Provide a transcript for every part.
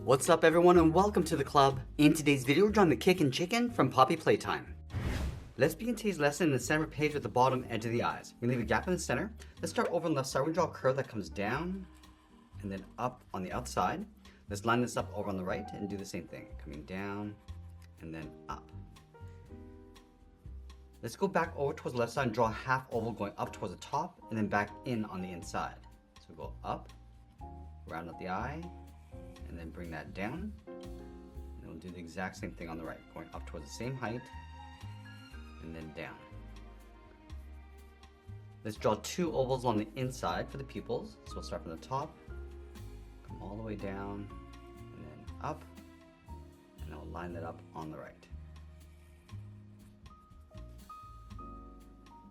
What's up everyone and welcome to the club. In today's video we're drawing the Kickin chicken from Poppy Playtime. Let's begin today's lesson in the center page with the bottom edge of the eyes. We leave a gap in the center. Let's start over on the left side. We draw a curve that comes down and then up on the outside. Let's line this up over on the right and do the same thing. Coming down and then up. Let's go back over towards the left side and draw a half oval going up towards the top and then back in on the inside. So we go up, round out the eye, and then bring that down. And we'll do the exact same thing on the right, going up towards the same height and then down. Let's draw two ovals on the inside for the pupils. So we'll start from the top, come all the way down, and then up, and then we'll line that up on the right.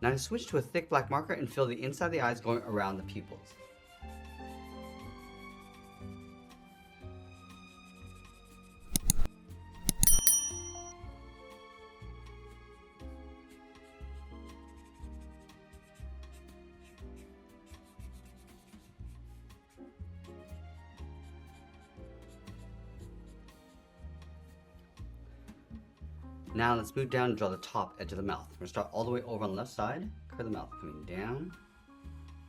Now to switch to a thick black marker and fill the inside of the eyes going around the pupils. Now let's move down and draw the top edge of the mouth. We're going to start all the way over on the left side, curve the mouth, coming down,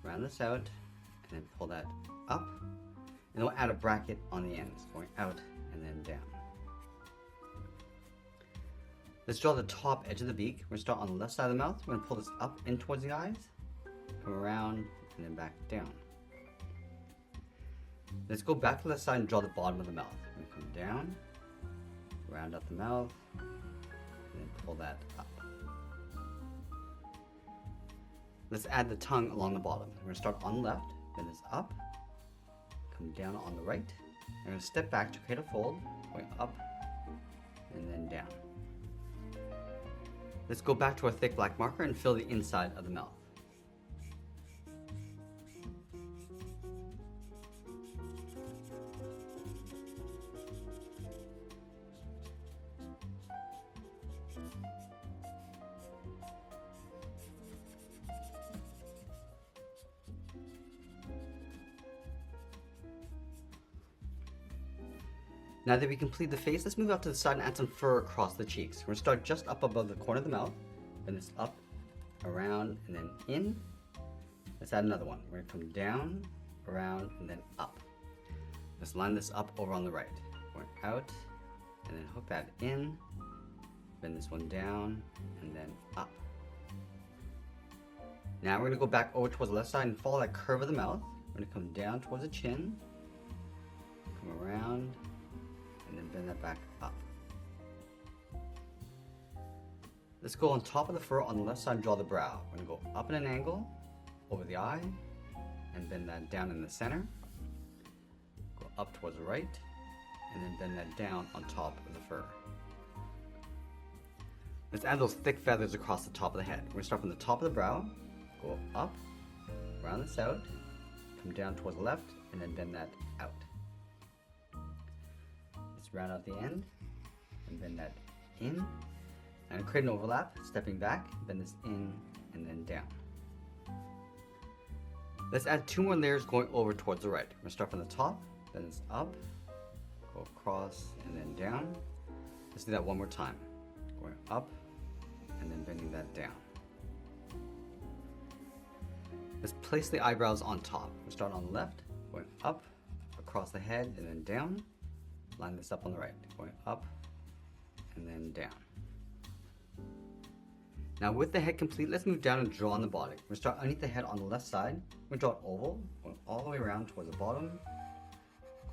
round this out, and then pull that up. And then we'll add a bracket on the ends, going out and then down. Let's draw the top edge of the beak. We're going to start on the left side of the mouth. We're going to pull this up in towards the eyes, come around, and then back down. Let's go back to the left side and draw the bottom of the mouth. We're going to come down, round out the mouth, and pull that up. Let's add the tongue along the bottom. We're going to start on the left, bend this up, come down on the right. We're going to step back to create a fold, going up and then down. Let's go back to our thick black marker and fill the inside of the mouth. Now that we complete the face, let's move out to the side and add some fur across the cheeks. We're going to start just up above the corner of the mouth, then this up, around, and then in. Let's add another one. We're going to come down, around, and then up. Let's line this up over on the right. Going out, and then hook that in, bend this one down, and then up. Now we're going to go back over towards the left side and follow that curve of the mouth. We're going to come down towards the chin, come around, and then bend that back up. Let's go on top of the fur on the left side and draw the brow. We're going to go up at an angle, over the eye, and bend that down in the center. Go up towards the right, and then bend that down on top of the fur. Let's add those thick feathers across the top of the head. We're going to start from the top of the brow, go up, round this out, come down towards the left, and then bend that out. Round out the end and bend that in and create an overlap, stepping back, bend this in and then down. Let's add two more layers going over towards the right. We're going to start from the top, bend this up, go across and then down. Let's do that one more time. Going up and then bending that down. Let's place the eyebrows on top. We'll start on the left, going up, across the head and then down. Line this up on the right, going up and then down. Now with the head complete, let's move down and draw on the body. We're going to start underneath the head on the left side. We're going to draw an oval, going all the way around towards the bottom,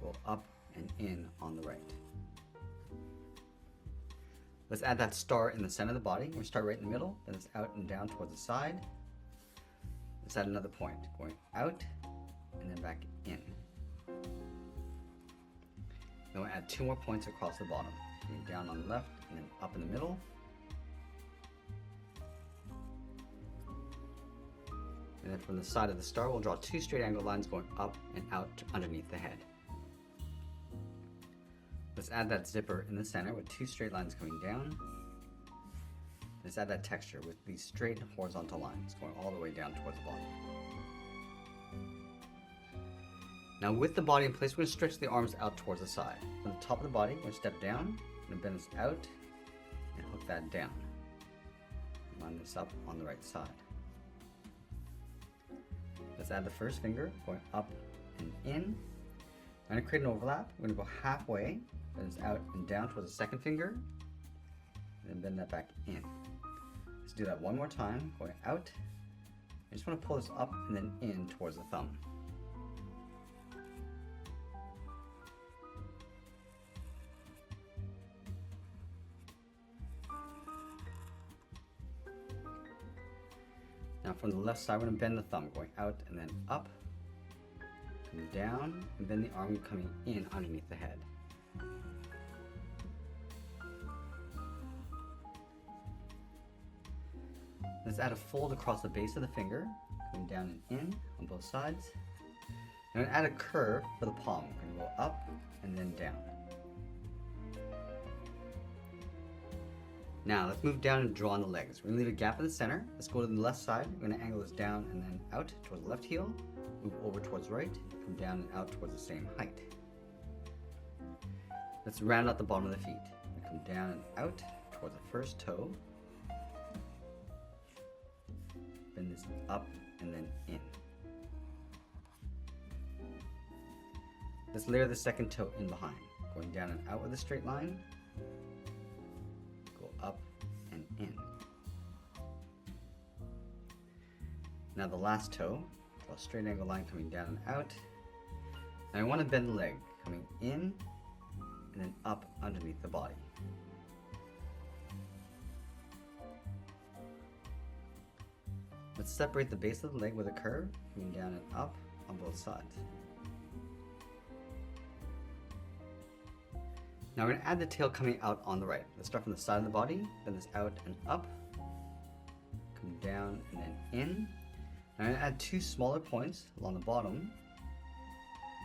go up and in on the right. Let's add that star in the center of the body. We're going to start right in the middle, then it's out and down towards the side. Let's add another point, going out and then back in. Then we'll add two more points across the bottom. Going down on the left and then up in the middle. And then from the side of the star, we'll draw two straight angle lines going up and out underneath the head. Let's add that zipper in the center with two straight lines coming down. Let's add that texture with these straight horizontal lines going all the way down towards the bottom. Now with the body in place, we're going to stretch the arms out towards the side. From the top of the body, we're going to step down, and bend this out, and hook that down. Line this up on the right side. Let's add the first finger, going up and in. I'm going to create an overlap. We're going to go halfway, bend this out and down towards the second finger, and then bend that back in. Let's do that one more time, going out. I just want to pull this up and then in towards the thumb. Now from the left side, we're going to bend the thumb, going out and then up, come down, and bend the arm coming in underneath the head. Let's add a fold across the base of the finger, coming down and in on both sides. I'm going to add a curve for the palm. We're going to go up and then down. Now let's move down and draw on the legs. We're going to leave a gap in the center. Let's go to the left side. We're going to angle this down and then out towards the left heel. Move over towards the right. Come down and out towards the same height. Let's round out the bottom of the feet. We come down and out towards the first toe. Bend this up and then in. Let's layer the second toe in behind. Going down and out with a straight line. Go up and in. Now the last toe, draw a straight angle line coming down and out. Now I want to bend the leg, coming in and then up underneath the body. Let's separate the base of the leg with a curve, coming down and up on both sides. Now we're going to add the tail coming out on the right. Let's start from the side of the body, bend this out and up, come down and then in. Now I'm going to add two smaller points along the bottom,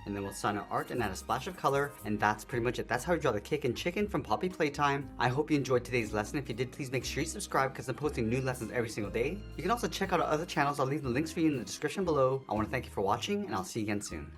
and then we'll sign our art and add a splash of color, and that's pretty much it. That's how we draw the Kickin chicken from Poppy Playtime. I hope you enjoyed today's lesson. If you did, please make sure you subscribe because I'm posting new lessons every single day. You can also check out our other channels. I'll leave the links for you in the description below. I want to thank you for watching, and I'll see you again soon.